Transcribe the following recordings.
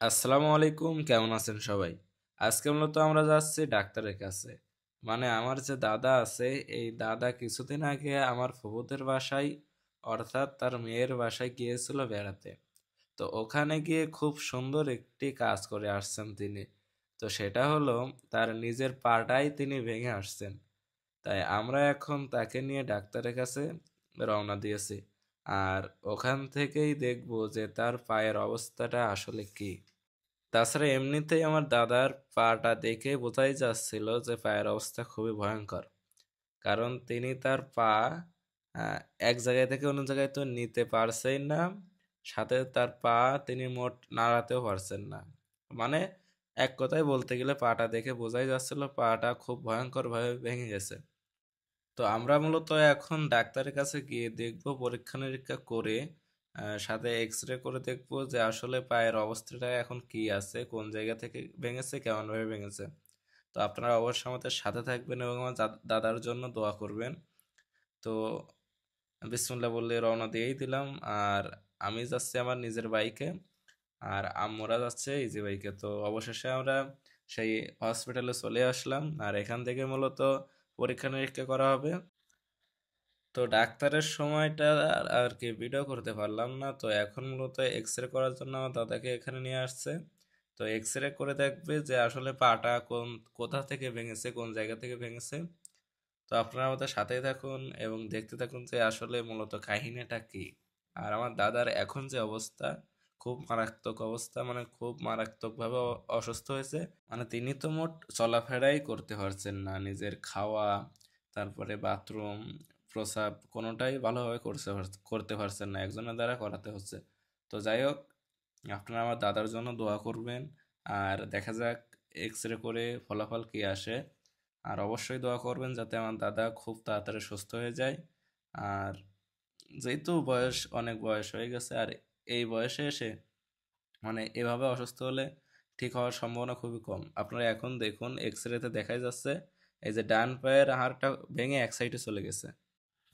আসসালামু আলাইকুম, কেমন আছেন সবাই? আজকে মূলত আমরা যাচ্ছি ডাক্তারের কাছে। মানে আমার যে দাদা আছে, এই দাদা কিছুদিন আগে আমার ফুফুদের বাসায় অর্থাৎ তার মেয়ের বাসায় গিয়েছিল বেড়াতে। তো ওখানে গিয়ে খুব সুন্দর একটি কাজ করে আসছেন তিনি। তো সেটা হলো তার নিজের পাটাই তিনি ভেঙে আসছেন। তাই আমরা এখন তাকে নিয়ে ডাক্তারের কাছে রওনা দিয়েছি। আর ওখান থেকেই দেখব যে তার পায়ের অবস্থাটা আসলে কি। তাছাড়া এমনিতেই আমার দাদার পাটা দেখে বোঝাই যাচ্ছিল যে পায়ের অবস্থা খুবই ভয়ঙ্কর। কারণ তিনি তার পা আহ, এক জায়গায় থেকে অন্য জায়গায় তো নিতে পারছেন না, সাথে তার পা তিনি মোট নাড়াতেও পারছেন না। মানে এক কথায় বলতে গেলে পাটা দেখে বোঝাই যাচ্ছিল পাটা খুব ভয়ঙ্কর ভাবে ভেঙে গেছে। তো আমরা মূলত এখন ডাক্তারের কাছে গিয়ে দেখব, পরীক্ষা নিরীক্ষা করে সাথে এক্স রে করে দেখব যে আসলে পায়ের অবস্থাটা এখন কি আছে, কোন জায়গা থেকে ভেঙেছে, কেমন ভাবে ভেঙেছে। তো আপনারা অবশ্যই আমাদের সাথে থাকবেন এবং আমার দাদার জন্য দোয়া করবেন। তো বিসমিল্লাহ বললে রওনা দিয়েই দিলাম। আর আমি যাচ্ছি আমার নিজের বাইকে, আর আম্মুরা যাচ্ছে ইজি বাইকে। তো অবশেষে আমরা সেই হসপিটালে চলে আসলাম, আর এখান থেকে মূলত পরীক্ষা নিরীক্ষা করা হবে। তো ডাক্তারের সময়টা আর কি ভিডিও করতে পারলাম না। তো এখন মূলত এক্স রে করার জন্য আমার দাদাকে এখানে নিয়ে আসছে। তো এক্স রে করে দেখবে যে আসলে পাটা কোথা থেকে ভেঙেছে, কোন জায়গা থেকে ভেঙেছে। তো আপনারা আমাদের সাথেই থাকুন এবং দেখতে থাকুন যে আসলে মূলত কাহিনীটা কি। আর আমার দাদার এখন যে অবস্থা, খুব মারাত্মক অবস্থা, মানে খুব মারাত্মকভাবে অসুস্থ হয়েছে। মানে তিনি তো মোট চলাফেরাই করতে পারছেন না, নিজের খাওয়া, তারপরে বাথরুম, প্রসাব কোনোটাই ভালোভাবে করতে পারছেন না, একজনের দ্বারা করাতে হচ্ছে। তো যাই হোক, আপনারা আমার দাদার জন্য দোয়া করবেন। আর দেখা যাক এক্স রে করে ফলাফল কি আসে। আর অবশ্যই দোয়া করবেন যাতে আমার দাদা খুব তাড়াতাড়ি সুস্থ হয়ে যায়। আর যেহেতু অনেক বয়স হয়ে গেছে, আর এই বয়সে এসে মানে এভাবে অসুস্থ হলে ঠিক হওয়ার সম্ভাবনা খুবই কম। আপনারা এখন দেখুন এক্স রেতে দেখাই যাচ্ছে এই যে ডান পায়ের হাড়টা ভেঙে এক সাইডে চলে গেছে।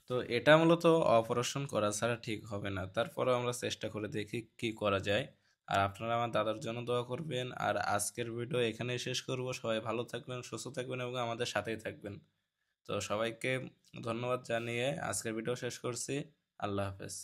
তো এটা মূলত অপারেশন করা ছাড়া ঠিক হবে না, তারপরেও আমরা চেষ্টা করে দেখি কি করা যায়। আর আপনারা আমার দাদার জন্য দোয়া করবেন। আর আজকের ভিডিও এখানেই শেষ করব। সবাই ভালো থাকবেন, সুস্থ থাকবেন এবং আমাদের সাথেই থাকবেন। তো সবাইকে ধন্যবাদ জানিয়ে আজকের ভিডিও শেষ করছি। আল্লাহ হাফেজ।